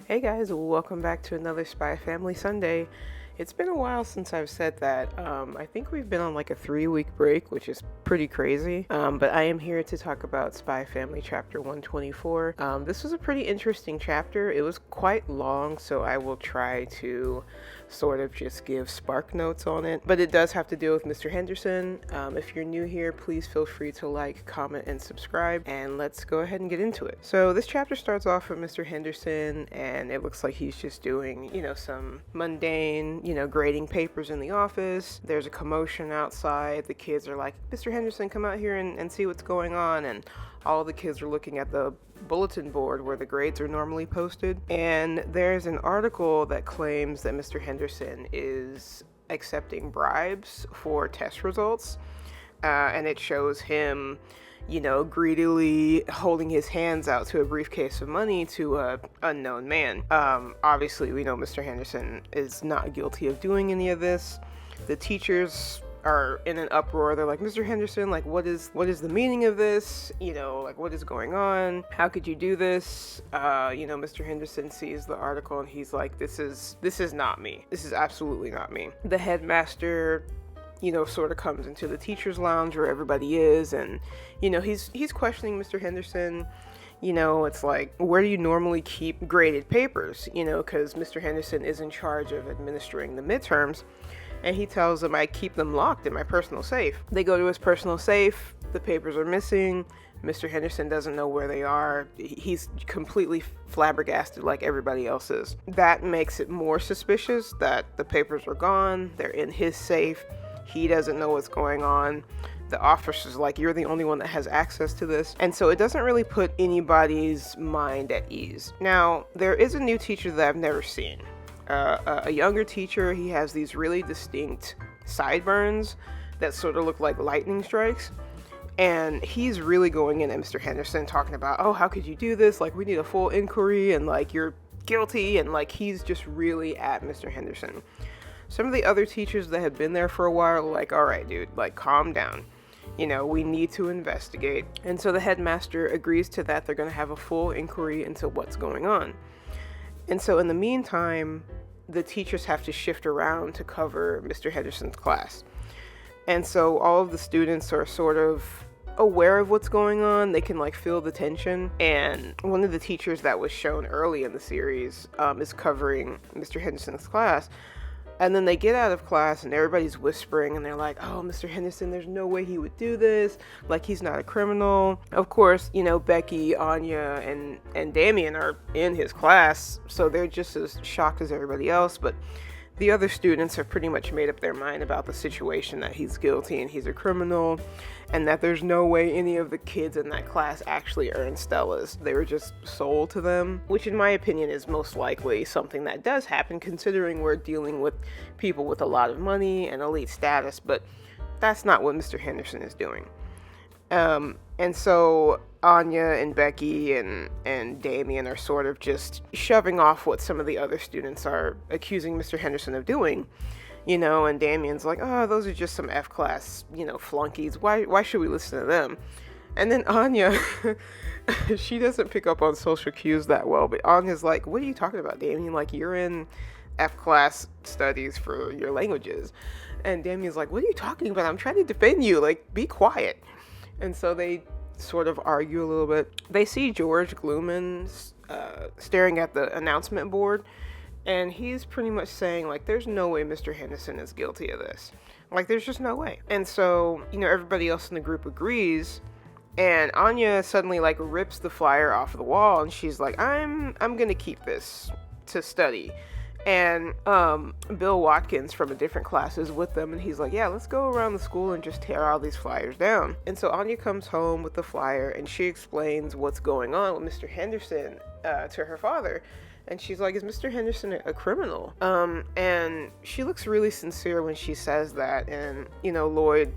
Hey guys, welcome back to another Spy Family Sunday. It's been a while since I've said that. I think we've been on like a 3-week break, which is pretty crazy. But I am here to talk about Spy Family Chapter 124. This was a pretty interesting chapter. It was quite long, so I will try to sort of just give spark notes on it. But it does have to deal with Mr. Henderson. If you're new here, please feel free to like, comment, and subscribe. And let's go ahead and get into it. So this chapter starts off with Mr. Henderson, and it looks like he's just doing, some mundane, grading papers in the office. There's a commotion outside. The kids are like, Mr. Henderson, come out here and see what's going on. And all the kids are looking at the bulletin board where the grades are normally posted. And there's an article that claims that Mr. Henderson is accepting bribes for test results. And it shows him greedily holding his hands out to a briefcase of money to a unknown man. Obviously, we know Mr. Henderson is not guilty of doing any of this. The teachers are in an uproar. They're like, Mr. Henderson, like, what is the meaning of this? What is going on? How could you do this? Mr. Henderson sees the article and he's like, this is not me. This is absolutely not me. The headmaster sort of comes into the teacher's lounge where everybody is, and he's questioning Mr. Henderson. It's like, where do you normally keep graded papers? Because Mr. Henderson is in charge of administering the midterms, and he tells them, I keep them locked in my personal safe. They go to his personal safe. The papers are missing. Mr. Henderson doesn't know where they are. He's completely flabbergasted like everybody else is. That makes it more suspicious that the papers are gone. They're in his safe. He doesn't know what's going on. The officer's like, you're the only one that has access to this. And so it doesn't really put anybody's mind at ease. Now, there is a new teacher that I've never seen. A younger teacher. He has these really distinct sideburns that sort of look like lightning strikes. And he's really going in at Mr. Henderson, talking about, oh, how could you do this? Like, we need a full inquiry, and like, you're guilty. And like, he's just really at Mr. Henderson. Some of the other teachers that have been there for a while are like, all right, dude, like, calm down. We need to investigate. And so the headmaster agrees to that. They're going to have a full inquiry into what's going on. And so in the meantime, the teachers have to shift around to cover Mr. Henderson's class. And so all of the students are sort of aware of what's going on. They can like feel the tension. And one of the teachers that was shown early in the series is covering Mr. Henderson's class. And then they get out of class and everybody's whispering and they're like, oh, Mr. Henderson, there's no way he would do this. Like, he's not a criminal. Of course, Becky, Anya, and Damien are in his class, so they're just as shocked as everybody else. But the other students have pretty much made up their mind about the situation, that he's guilty and he's a criminal, and that there's no way any of the kids in that class actually earned Stellas. They were just sold to them, which in my opinion is most likely something that does happen, considering we're dealing with people with a lot of money and elite status, but that's not what Mr. Henderson is doing. And so Anya and Becky and Damien are sort of just shoving off what some of the other students are accusing Mr. Henderson of doing, and Damien's like, oh, those are just some F-class, flunkies. Why should we listen to them? And then Anya, she doesn't pick up on social cues that well, but Anya's like, what are you talking about, Damien? Like, you're in F-class studies for your languages. And Damien's like, what are you talking about? I'm trying to defend you. Like, be quiet. And so they sort of argue a little bit. They see George Gluman staring at the announcement board, and he's pretty much saying, like, there's no way Mr. Henderson is guilty of this. Like, there's just no way. And so, everybody else in the group agrees, and Anya suddenly, like, rips the flyer off the wall, and she's like, I'm gonna keep this to study. And Bill Watkins from a different class is with them, and he's like, yeah, let's go around the school and just tear all these flyers down. And so Anya comes home with the flyer, and she explains what's going on with Mr. Henderson to her father. And she's like, is Mr. Henderson a criminal? And she looks really sincere when she says that. And, Lloyd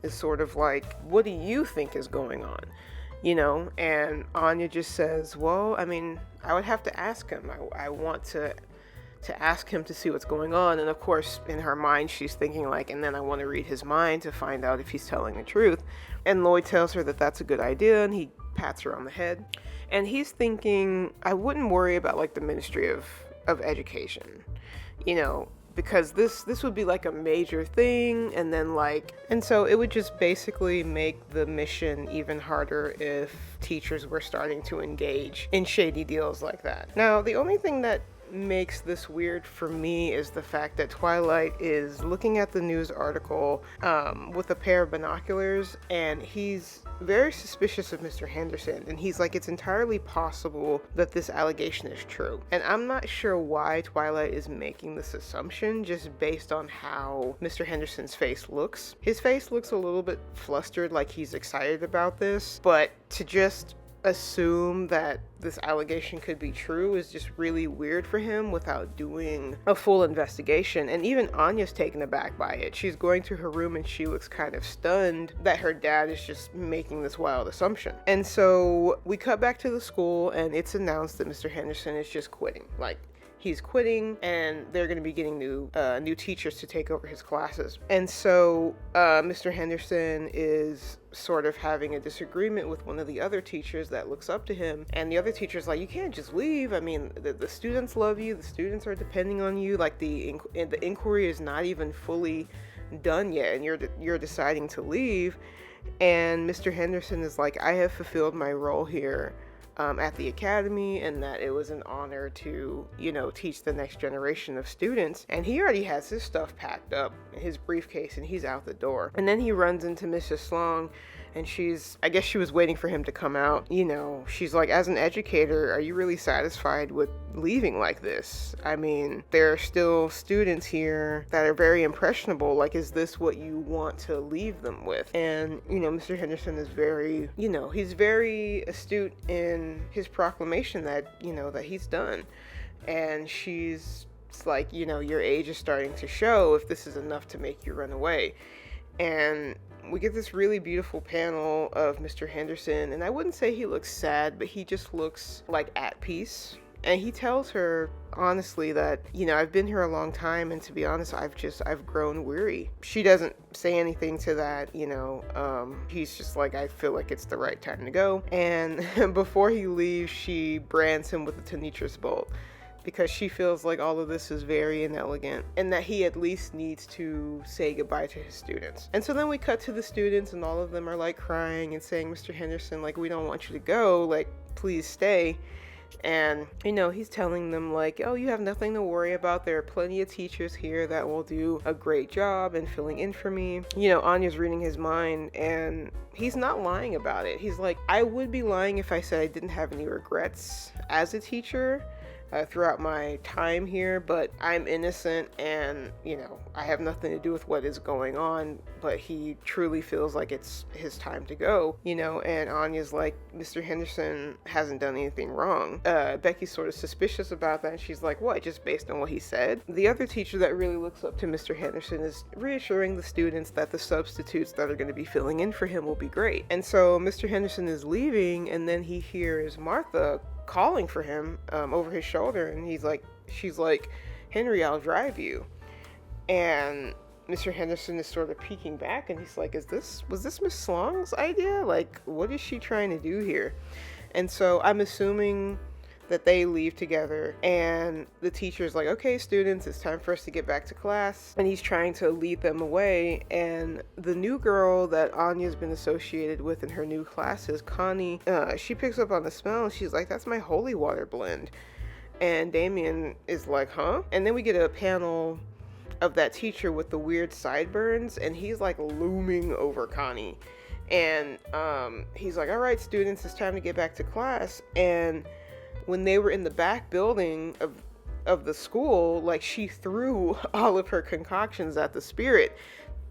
is sort of like, what do you think is going on? And Anya just says, well, I mean, I would have to ask him. I want to ask him to see what's going on. And of course, in her mind, she's thinking like, and then I want to read his mind to find out if he's telling the truth. And Lloyd tells her that that's a good idea, and he pats her on the head. And he's thinking, I wouldn't worry about like the Ministry of Education, you know, because this would be like a major thing, and so it would just basically make the mission even harder if teachers were starting to engage in shady deals like that. Now, the only thing that makes this weird for me is the fact that Twilight is looking at the news article with a pair of binoculars, and he's very suspicious of Mr. Henderson, and he's like, it's entirely possible that this allegation is true. And I'm not sure why Twilight is making this assumption just based on how Mr. Henderson's face looks. His face looks a little bit flustered, like he's excited about this, but to just assume that this allegation could be true is just really weird for him without doing a full investigation. And even Anya's taken aback by it. She's going to her room and she looks kind of stunned that her dad is just making this wild assumption. And so we cut back to the school and it's announced that Mr. Henderson is just quitting. Like, he's quitting and they're going to be getting new teachers to take over his classes. And so Mr. Henderson is sort of having a disagreement with one of the other teachers that looks up to him, and the other teacher's like, you can't just leave. I mean, the students love you, the students are depending on you, like the inquiry is not even fully done yet and you're deciding to leave. And Mr. Henderson is like, I have fulfilled my role here at the academy, and that it was an honor to, you know, teach the next generation of students. And he already has his stuff packed up in his briefcase and he's out the door. And then he runs into Mrs. Slong, and I guess she was waiting for him to come out. You know, she's like, as an educator, are you really satisfied with leaving like this? I mean, there are still students here that are very impressionable. Like, is this what you want to leave them with? And, you know, Mr. Henderson is very, you know, he's very astute in his proclamation that, you know, that he's done. And she's like, you know, your age is starting to show if this is enough to make you run away. And we get this really beautiful panel of Mr. Henderson, and I wouldn't say he looks sad, but he just looks like at peace. And he tells her honestly that, you know, I've been here a long time, and to be honest, I've grown weary. She doesn't say anything to that, you know. He's just like, I feel like it's the right time to go. And before he leaves, she brands him with a Tanitra's bolt, because she feels like all of this is very inelegant and that he at least needs to say goodbye to his students. And so then we cut to the students, and all of them are like crying and saying, Mr. Henderson, like, we don't want you to go, like, please stay. And, you know, he's telling them like, oh, you have nothing to worry about. There are plenty of teachers here that will do a great job in filling in for me. You know, Anya's reading his mind, and he's not lying about it. He's like, I would be lying if I said I didn't have any regrets as a teacher throughout my time here, but I'm innocent, and, you know, I have nothing to do with what is going on, but he truly feels like it's his time to go, you know. And Anya's like, Mr. Henderson hasn't done anything wrong. Becky's sort of suspicious about that, and she's like, what, just based on what he said? The other teacher that really looks up to Mr. Henderson is reassuring the students that the substitutes that are going to be filling in for him will be great. And so Mr. Henderson is leaving, and then he hears Martha calling for him over his shoulder, and she's like, Henry, I'll drive you. And Mr. Henderson is sort of peeking back, and he's like, was this Miss Slong's idea? Like, what is she trying to do here? And so I'm assuming that they leave together, and the teacher's like, okay, students, it's time for us to get back to class. And he's trying to lead them away, and the new girl that Anya's been associated with in her new classes, Connie, she picks up on the smell, and she's like, that's my holy water blend. And Damien is like, huh? And then we get a panel of that teacher with the weird sideburns, and he's like looming over Connie. And he's like, all right, students, it's time to get back to class. And when they were in the back building of the school, like, she threw all of her concoctions at the spirit,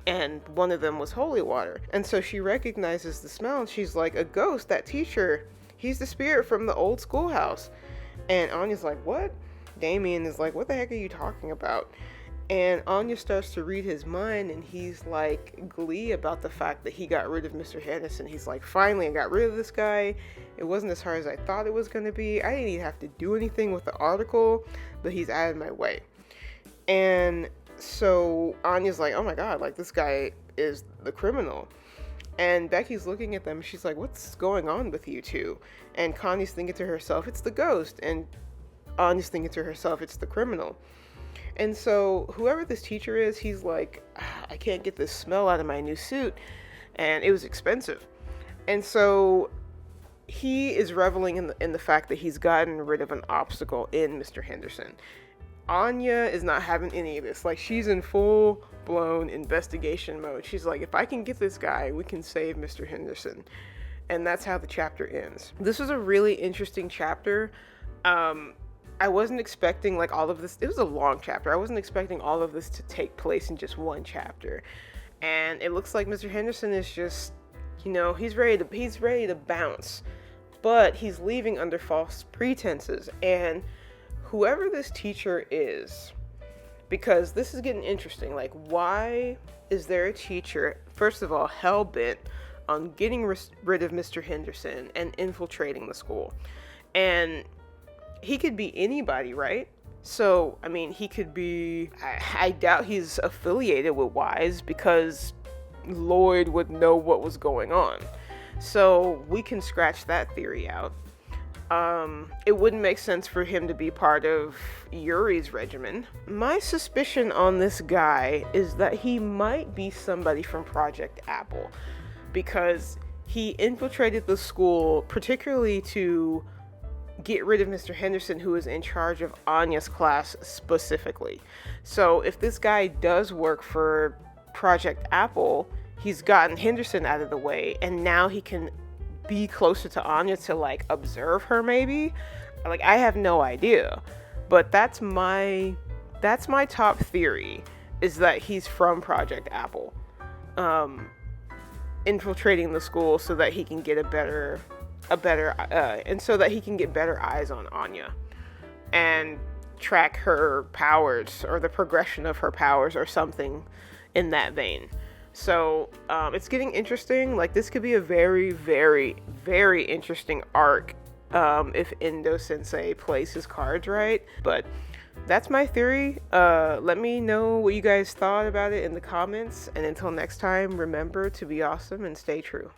and one of them was holy water. And so she recognizes the smell, and she's like, a ghost, that teacher, he's the spirit from the old schoolhouse. And Anya's like, what? Damien is like, what the heck are you talking about? And Anya starts to read his mind, and he's like glee about the fact that he got rid of Mr. Henderson. He's like, finally, I got rid of this guy. It wasn't as hard as I thought it was going to be. I didn't even have to do anything with the article, but he's out of my way. And so Anya's like, oh my God, like, this guy is the criminal. And Becky's looking at them. She's like, what's going on with you two? And Connie's thinking to herself, it's the ghost. And Anya's thinking to herself, it's the criminal. And so whoever this teacher is, he's like, I can't get this smell out of my new suit. And it was expensive. And so he is reveling in the fact that he's gotten rid of an obstacle in Mr. Henderson. Anya is not having any of this. Like, she's in full blown investigation mode. She's like, if I can get this guy, we can save Mr. Henderson. And that's how the chapter ends. This was a really interesting chapter. I wasn't expecting like all of this. It was a long chapter. I wasn't expecting all of this to take place in just one chapter. And it looks like Mr. Henderson is just, he's ready to bounce. But he's leaving under false pretenses. And whoever this teacher is, because this is getting interesting, like, why is there a teacher, first of all, hell-bent on getting rid of Mr. Henderson and infiltrating the school? And he could be anybody, right? So, I mean, he could be, I doubt he's affiliated with Wise, because Lloyd would know what was going on. So we can scratch that theory out. It wouldn't make sense for him to be part of Yuri's regimen. My suspicion on this guy is that he might be somebody from Project Apple, because he infiltrated the school particularly to get rid of Mr. Henderson, who is in charge of Anya's class specifically. So if this guy does work for Project Apple, he's gotten Henderson out of the way, and now he can be closer to Anya to like observe her, maybe. Like, I have no idea, but that's my top theory, is that he's from Project Apple, infiltrating the school so that he can get and so that he can get better eyes on Anya and track her powers, or the progression of her powers, or something in that vein. So it's getting interesting. Like, this could be a very, very, very interesting arc if Endo Sensei plays his cards right. But that's my theory. Let me know what you guys thought about it in the comments. And until next time, remember to be awesome and stay true.